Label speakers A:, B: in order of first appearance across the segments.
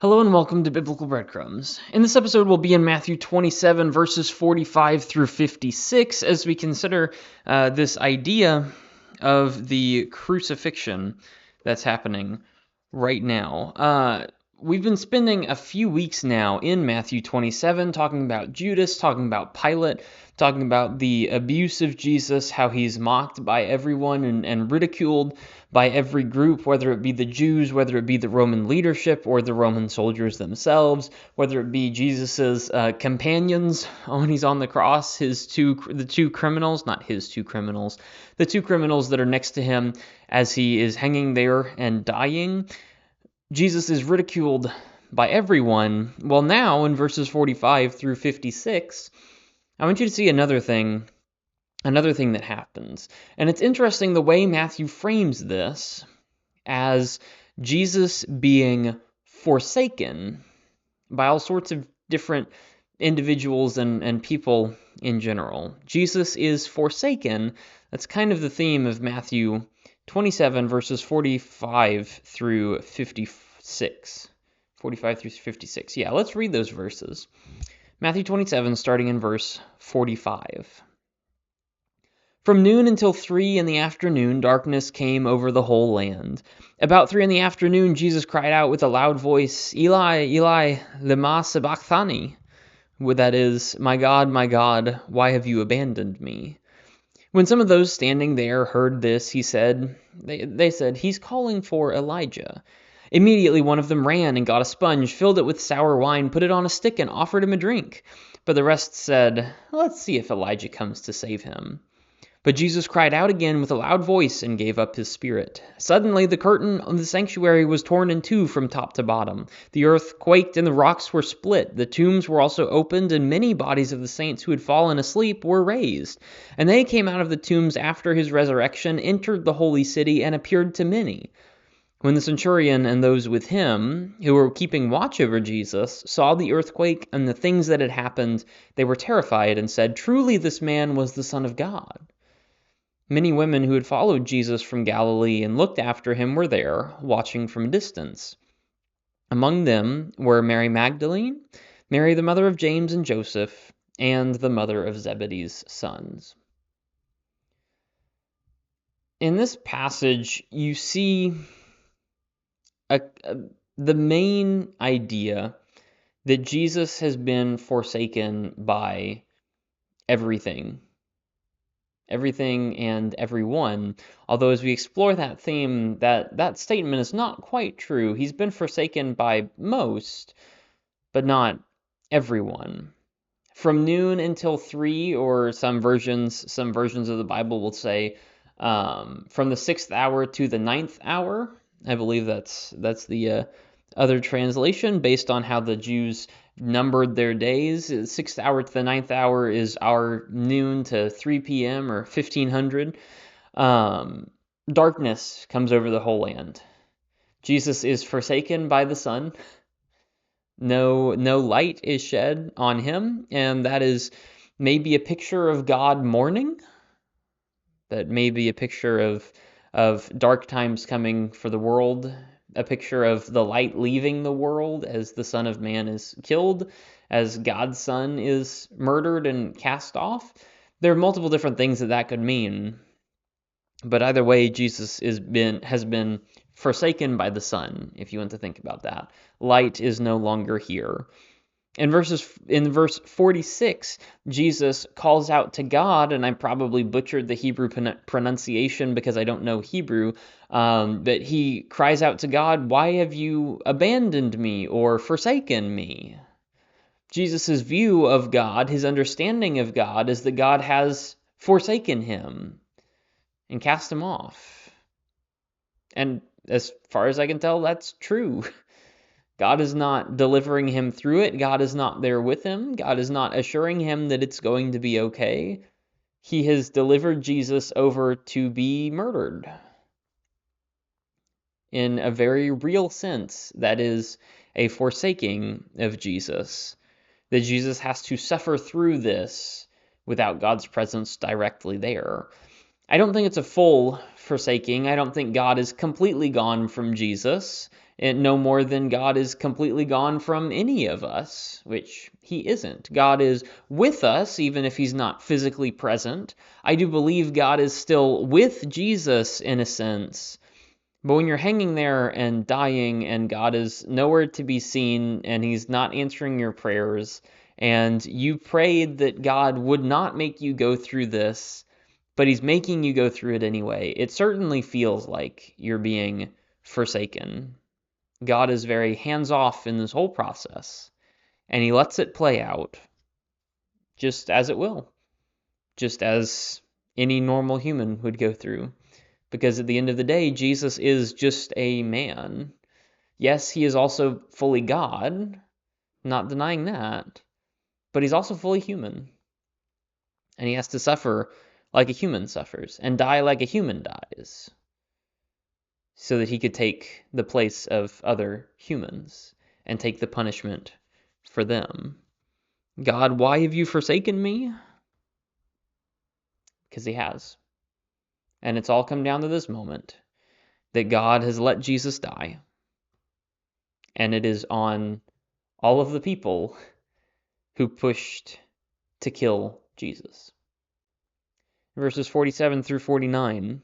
A: Hello and welcome to Biblical Breadcrumbs. In this episode, we'll be in Matthew 27, verses 45 through 56, as we consider this idea of the crucifixion that's happening right now. We've been spending a few weeks now in Matthew 27 talking about Judas, talking about Pilate, talking about the abuse of Jesus, how he's mocked by everyone and ridiculed by every group, whether it be the Jews, whether it be the Roman leadership or the Roman soldiers themselves, whether it be Jesus's companions when he's on the cross, the two criminals that are next to him as he is hanging there and dying. Jesus is ridiculed by everyone. Well, now in verses 45 through 56, I want you to see another thing that happens. And it's interesting the way Matthew frames this as Jesus being forsaken by all sorts of different individuals and people in general. Jesus is forsaken. That's kind of the theme of Matthew 27, verses 45 through 56. 45 through 56. Yeah, let's read those verses. Matthew 27, starting in verse 45. From noon until 3 in the afternoon, darkness came over the whole land. About 3 in the afternoon, Jesus cried out with a loud voice, Eli, Eli, lema sabachthani? That is, my God, why have you abandoned me? When some of those standing there heard this, they said, he's calling for Elijah. Immediately one of them ran and got a sponge, filled it with sour wine, put it on a stick, and offered him a drink. But the rest said, let's see if Elijah comes to save him. But Jesus cried out again with a loud voice and gave up his spirit. Suddenly the curtain of the sanctuary was torn in two from top to bottom. The earth quaked and the rocks were split. The tombs were also opened, and many bodies of the saints who had fallen asleep were raised. And they came out of the tombs after his resurrection, entered the holy city, and appeared to many. When the centurion and those with him, who were keeping watch over Jesus, saw the earthquake and the things that had happened, they were terrified and said, truly this man was the Son of God. Many women who had followed Jesus from Galilee and looked after him were there, watching from a distance. Among them were Mary Magdalene, Mary the mother of James and Joseph, and the mother of Zebedee's sons. In this passage, you see the main idea that Jesus has been forsaken by everything and everyone. Although as we explore that theme, that statement is not quite true. He's been forsaken by most, but not everyone. From noon until 3, or some versions of the Bible will say from the 6th hour to the 9th hour. I believe that's the other translation based on how the Jews numbered their days. 6th hour to the 9th hour is our noon to 3 p.m. or 1500. Darkness comes over the whole land. Jesus is forsaken by the sun. No light is shed on him, and that is maybe a picture of God mourning. That may be a picture of dark times coming for the world, a picture of the light leaving the world as the Son of Man is killed, as God's Son is murdered and cast off. There are multiple different things that could mean. But either way, Jesus has been forsaken by the sun, if you want to think about that. Light is no longer here. In verse 46, Jesus calls out to God, and I probably butchered the Hebrew pronunciation because I don't know Hebrew, but he cries out to God, why have you abandoned me or forsaken me? Jesus' view of God, his understanding of God, is that God has forsaken him and cast him off. And as far as I can tell, that's true. God is not delivering him through it. God is not there with him. God is not assuring him that it's going to be okay. He has delivered Jesus over to be murdered. In a very real sense, that is a forsaking of Jesus. That Jesus has to suffer through this without God's presence directly there. I don't think it's a full forsaking. I don't think God is completely gone from Jesus. no more than God is completely gone from any of us, which he isn't. God is with us, even if he's not physically present. I do believe God is still with Jesus in a sense. But when you're hanging there and dying and God is nowhere to be seen and he's not answering your prayers, and you prayed that God would not make you go through this, but he's making you go through it anyway, it certainly feels like you're being forsaken. God is very hands-off in this whole process, and he lets it play out just as it will, just as any normal human would go through. Because at the end of the day, Jesus is just a man. Yes, he is also fully God, not denying that, but he's also fully human. And he has to suffer like a human suffers and die like a human dies so that he could take the place of other humans and take the punishment for them. God, why have you forsaken me? Because he has. And it's all come down to this moment that God has let Jesus die. And it is on all of the people who pushed to kill Jesus. Verses 47 through 49,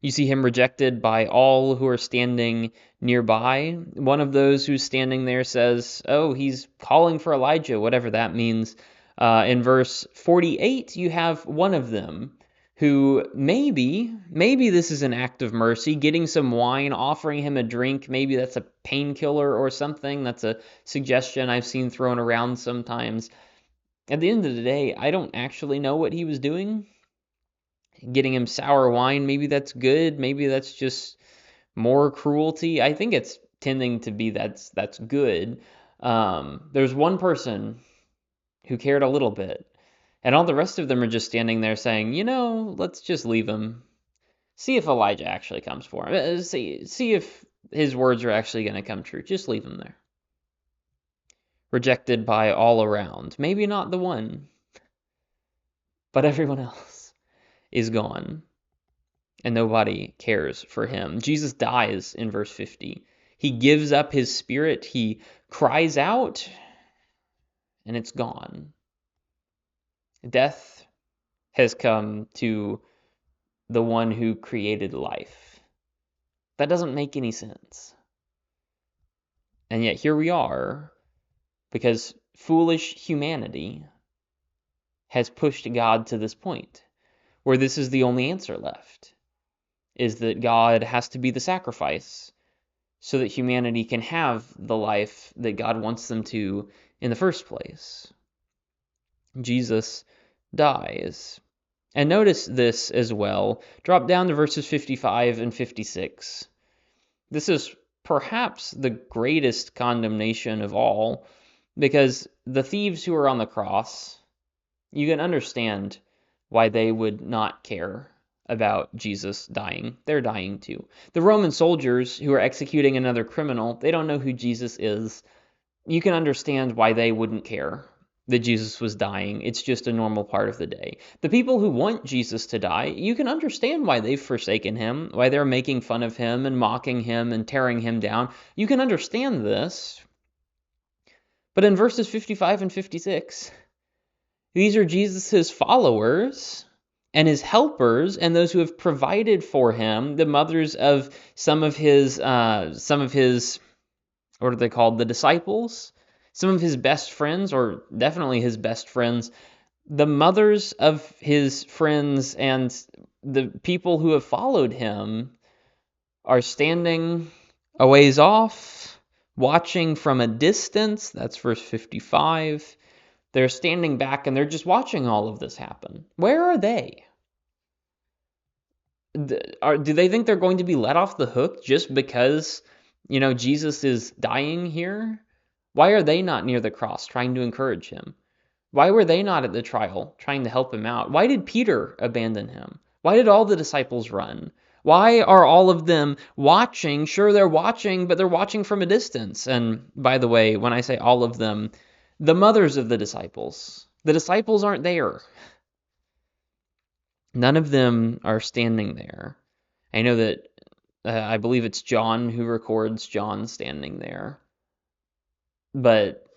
A: you see him rejected by all who are standing nearby. One of those who's standing there says, oh, he's calling for Elijah, whatever that means. In verse 48, you have one of them who maybe this is an act of mercy, getting some wine, offering him a drink. Maybe that's a painkiller or something. That's a suggestion I've seen thrown around sometimes. At the end of the day, I don't actually know what he was doing. Getting him sour wine, maybe that's good. Maybe that's just more cruelty. I think it's tending to be that's good. There's one person who cared a little bit, and all the rest of them are just standing there saying, let's just leave him. See if Elijah actually comes for him. See if his words are actually going to come true. Just leave him there. Rejected by all around. Maybe not the one, but everyone else is gone. And nobody cares for him. Jesus dies in verse 50. He gives up his spirit. He cries out, and it's gone. Death has come to the one who created life. That doesn't make any sense. And yet here we are, because foolish humanity has pushed God to this point, where this is the only answer left, is that God has to be the sacrifice so that humanity can have the life that God wants them to in the first place. Jesus dies. And notice this as well. Drop down to verses 55 and 56. This is perhaps the greatest condemnation of all, because the thieves who are on the cross, you can understand why they would not care about Jesus dying. They're dying too. The Roman soldiers who are executing another criminal, they don't know who Jesus is. You can understand why they wouldn't care that Jesus was dying. It's just a normal part of the day. The people who want Jesus to die, you can understand why they've forsaken him, why they're making fun of him and mocking him and tearing him down. You can understand this. But in verses 55 and 56, these are Jesus' followers and his helpers and those who have provided for him, the mothers of some of his, what are they called? The disciples, some of his best friends, or definitely his best friends, the mothers of his friends and the people who have followed him are standing a ways off, watching from a distance. That's verse 55. They're standing back and they're just watching all of this happen. Where are they? Do they think they're going to be let off the hook just because, Jesus is dying here? Why are they not near the cross trying to encourage him? Why were they not at the trial trying to help him out? Why did Peter abandon him? Why did all the disciples run? Why are all of them watching? Sure, they're watching, but they're watching from a distance. And by the way, when I say all of them, the mothers of the disciples aren't there. None of them are standing there. I know that I believe it's John who records John standing there. But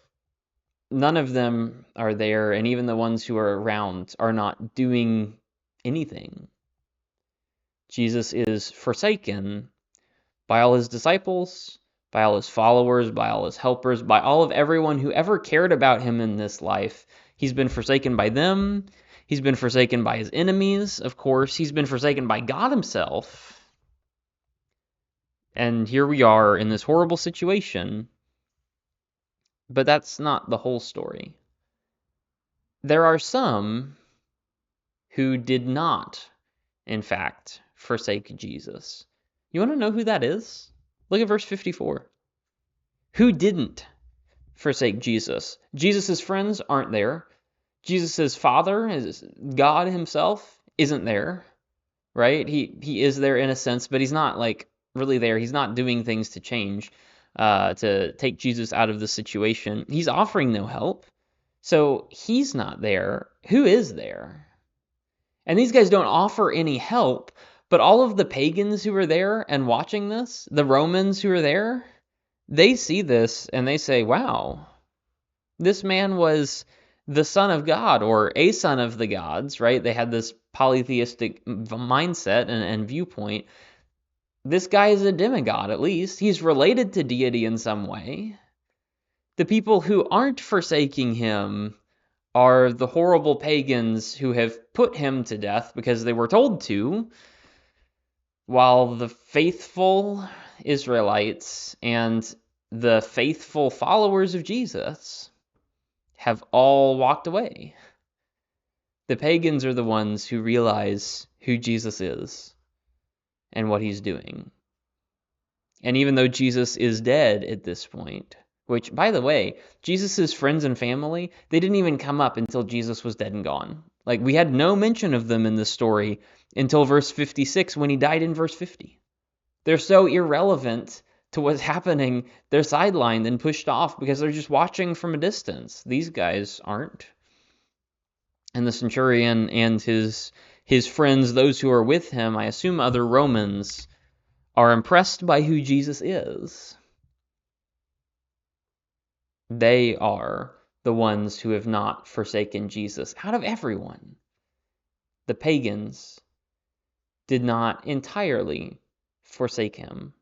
A: none of them are there, and even the ones who are around are not doing anything. Jesus is forsaken by all his disciples, by all his followers, by all his helpers, by all of everyone who ever cared about him in this life. He's been forsaken by them. He's been forsaken by his enemies, of course. He's been forsaken by God himself. And here we are in this horrible situation. But that's not the whole story. There are some who did not, in fact, forsake Jesus. You want to know who that is? Look at verse 54. Who didn't forsake Jesus? Jesus' friends aren't there. Jesus' Father, God himself, isn't there, right? He is there in a sense, but he's not like really there. He's not doing things to change, to take Jesus out of the situation. He's offering no help. So he's not there. Who is there? And these guys don't offer any help, but all of the pagans who are there and watching this, the Romans who are there, they see this and they say, wow, this man was the son of God or a son of the gods, right? They had this polytheistic mindset and viewpoint. This guy is a demigod, at least. He's related to deity in some way. The people who aren't forsaking him are the horrible pagans who have put him to death because they were told to, while the faithful Israelites and the faithful followers of Jesus have all walked away. The pagans are the ones who realize who Jesus is and what he's doing. And even though Jesus is dead at this point, which, by the way, Jesus' friends and family, they didn't even come up until Jesus was dead and gone. Like, we had no mention of them in this story until verse 56 when he died in verse 50. They're so irrelevant to what's happening. They're sidelined and pushed off because they're just watching from a distance. These guys aren't. And the centurion and his friends, those who are with him, I assume other Romans, are impressed by who Jesus is. They are the ones who have not forsaken Jesus. Out of everyone, the pagans did not entirely forsake him.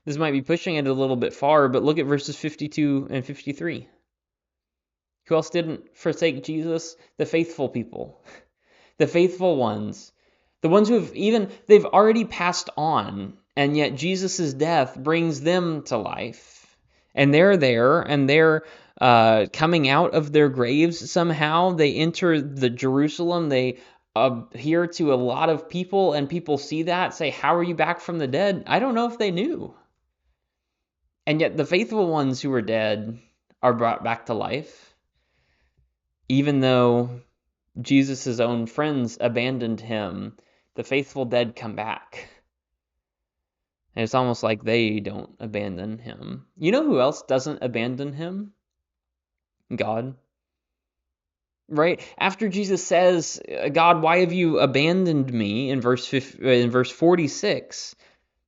A: This might be pushing it a little bit far, but look at verses 52 and 53. Who else didn't forsake Jesus? The faithful people, the faithful ones, the ones who they've already passed on, and yet Jesus' death brings them to life. And they're there, and they're coming out of their graves somehow. They enter the Jerusalem. They appear to a lot of people, and people see that, say, how are you back from the dead? I don't know if they knew. And yet the faithful ones who were dead are brought back to life, even though Jesus' own friends abandoned him. The faithful dead come back. And it's almost like they don't abandon him. You know who else doesn't abandon him? God. Right? After Jesus says, God, why have you abandoned me, in verse 46,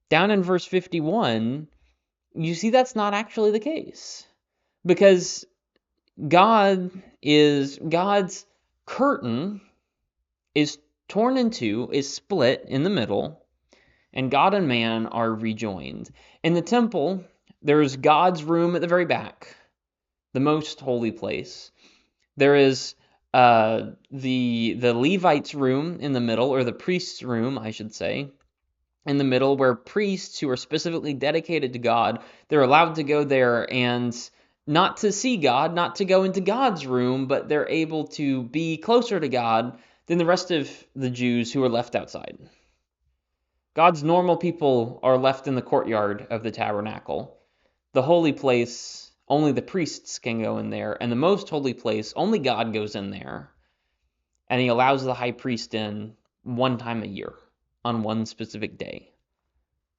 A: down in verse 51, you see that's not actually the case. Because God's curtain is torn in two, is split in the middle, and God and man are rejoined. In the temple, there's God's room at the very back, the most holy place. There is the Levites' room in the middle, or the priest's room, I should say, in the middle, where priests who are specifically dedicated to God, they're allowed to go there and not to see God, not to go into God's room, but they're able to be closer to God than the rest of the Jews who are left outside. God's normal people are left in the courtyard of the tabernacle. The holy place, only the priests can go in there, and the most holy place, only God goes in there. And he allows the high priest in one time a year, on one specific day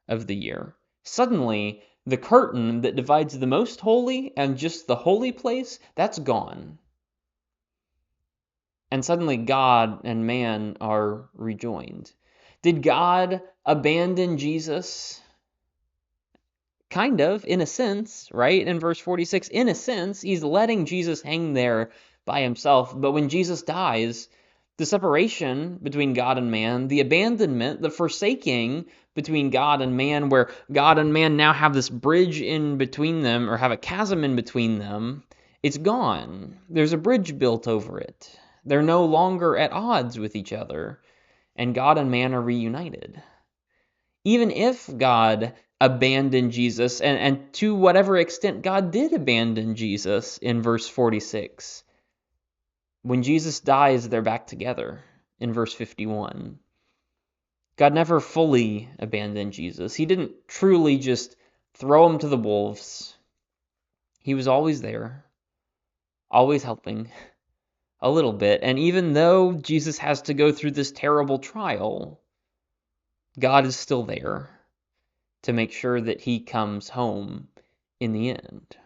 A: of the year. Suddenly, the curtain that divides the most holy and just the holy place, that's gone. And suddenly God and man are rejoined. Did God abandon Jesus? Kind of, in a sense, right? In verse 46, in a sense, he's letting Jesus hang there by himself. But when Jesus dies, the separation between God and man, the abandonment, the forsaking between God and man, where God and man now have this bridge in between them, or have a chasm in between them, it's gone. There's a bridge built over it. They're no longer at odds with each other, and God and man are reunited. Even if God abandoned Jesus, and to whatever extent God did abandon Jesus in verse 46, when Jesus dies, they're back together in verse 51. God never fully abandoned Jesus. He didn't truly just throw him to the wolves. He was always there, always helping a little bit. And even though Jesus has to go through this terrible trial, God is still there to make sure that he comes home in the end.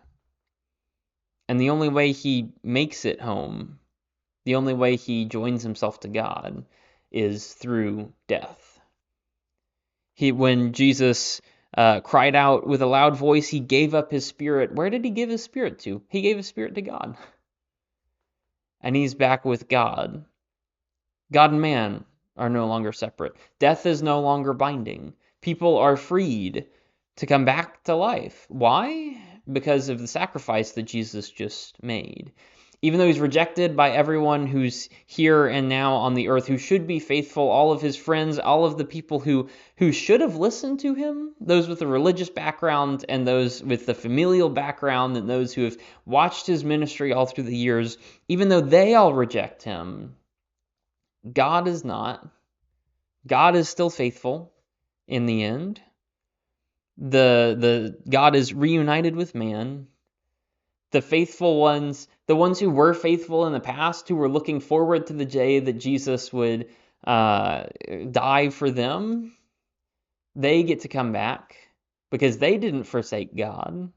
A: And the only way he makes it home, the only way he joins himself to God, is through death. When Jesus cried out with a loud voice, he gave up his spirit. Where did he give his spirit to? He gave his spirit to God. And he's back with God. God and man are no longer separate. Death is no longer binding. People are freed to come back to life. Why? Because of the sacrifice that Jesus just made. Even though he's rejected by everyone who's here and now on the earth, who should be faithful, all of his friends, all of the people who should have listened to him, those with a religious background and those with the familial background and those who have watched his ministry all through the years, even though they all reject him, God is not. God is still faithful in the end. The God is reunited with man. The faithful ones, the ones who were faithful in the past, who were looking forward to the day that Jesus would die for them, they get to come back because they didn't forsake God.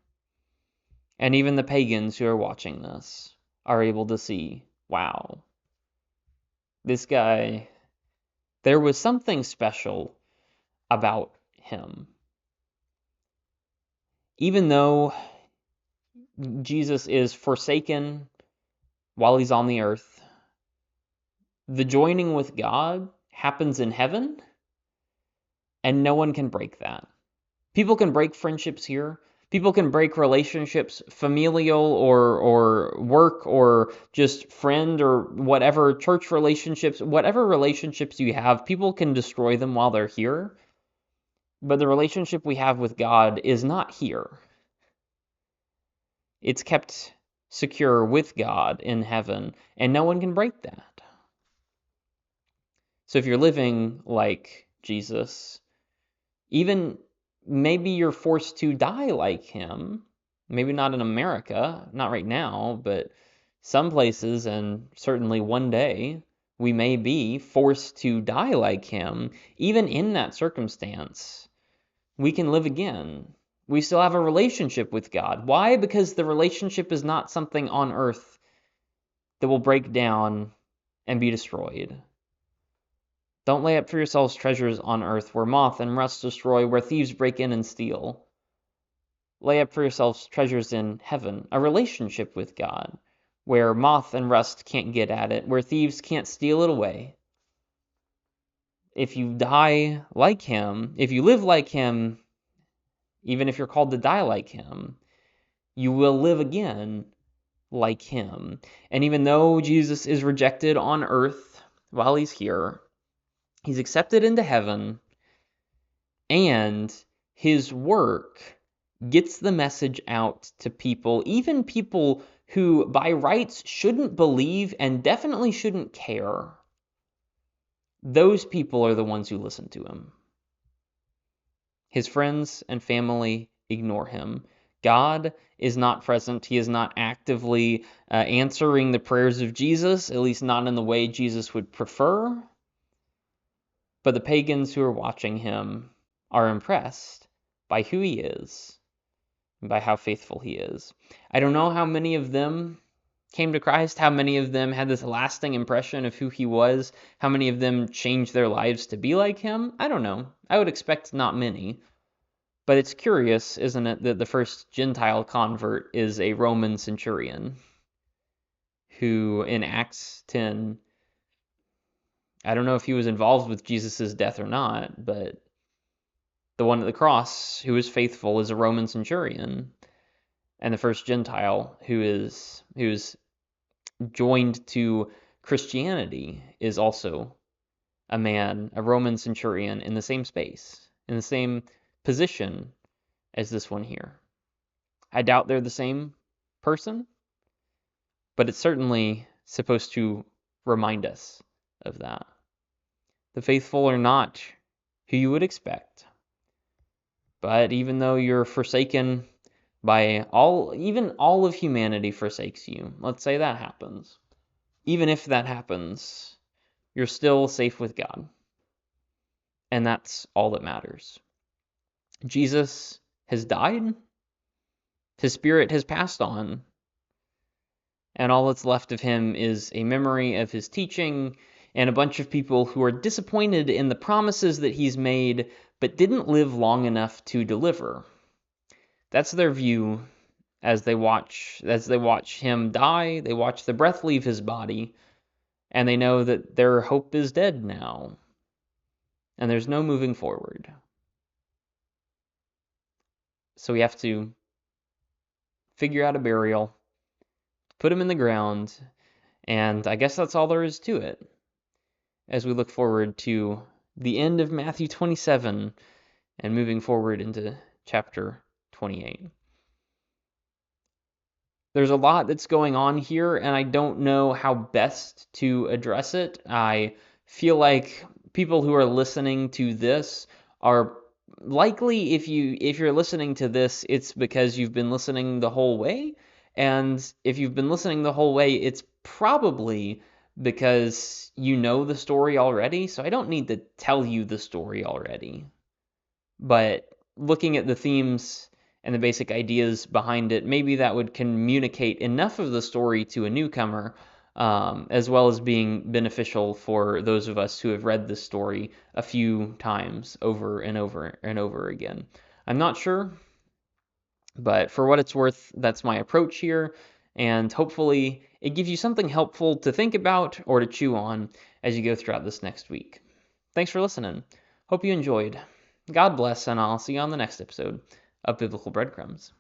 A: And even the pagans who are watching this are able to see, wow, this guy, there was something special about him. Even though Jesus is forsaken while he's on the earth, the joining with God happens in heaven, and no one can break that. People can break friendships here. People can break relationships, familial or work or just friend or whatever, church relationships, whatever relationships you have, people can destroy them while they're here. But the relationship we have with God is not here. It's kept secure with God in heaven, and no one can break that. So if you're living like Jesus, even maybe you're forced to die like him, maybe not in America, not right now, but some places, and certainly one day, we may be forced to die like him. Even in that circumstance, we can live again. We still have a relationship with God. Why? Because the relationship is not something on earth that will break down and be destroyed. Don't lay up for yourselves treasures on earth where moth and rust destroy, where thieves break in and steal. Lay up for yourselves treasures in heaven, a relationship with God, where moth and rust can't get at it, where thieves can't steal it away. If you die like him, if you live like him, even if you're called to die like him, you will live again like him. And even though Jesus is rejected on earth while he's here, he's accepted into heaven, and his work gets the message out to people, even people who by rights shouldn't believe and definitely shouldn't care. Those people are the ones who listen to him. His friends and family ignore him. God is not present. He is not actively answering the prayers of Jesus, at least not in the way Jesus would prefer. But the pagans who are watching him are impressed by who he is and by how faithful he is. I don't know how many of them came to Christ, how many of them had this lasting impression of who he was, how many of them changed their lives to be like him, I don't know. I would expect not many. But it's curious, isn't it, that the first Gentile convert is a Roman centurion who in Acts 10, I don't know if he was involved with Jesus' death or not, but the one at the cross who is faithful is a Roman centurion. And the first Gentile who's joined to Christianity is also a man, a Roman centurion in the same space, in the same position as this one here. I doubt they're the same person, but it's certainly supposed to remind us of that. The faithful are not who you would expect. But even though you're forsaken by even all of humanity forsakes you, let's say that happens. Even if that happens, you're still safe with God. And that's all that matters. Jesus has died. His spirit has passed on. And all that's left of him is a memory of his teaching and a bunch of people who are disappointed in the promises that he's made but didn't live long enough to deliver. That's their view as they watch him die, they watch the breath leave his body, and they know that their hope is dead now. And there's no moving forward. So we have to figure out a burial, put him in the ground, and I guess that's all there is to it as we look forward to the end of Matthew 27 and moving forward into chapter 28. There's a lot that's going on here, and I don't know how best to address it. I feel like people who are listening to this are likely, if you're listening to this, it's because you've been listening the whole way. And if you've been listening the whole way, it's probably because you know the story already. So I don't need to tell you the story already. But looking at the themes and the basic ideas behind it, maybe that would communicate enough of the story to a newcomer, as well as being beneficial for those of us who have read this story a few times over and over and over again. I'm not sure, but for what it's worth, that's my approach here, and hopefully it gives you something helpful to think about or to chew on as you go throughout this next week. Thanks for listening. Hope you enjoyed. God bless, and I'll see you on the next episode of Biblical Breadcrumbs.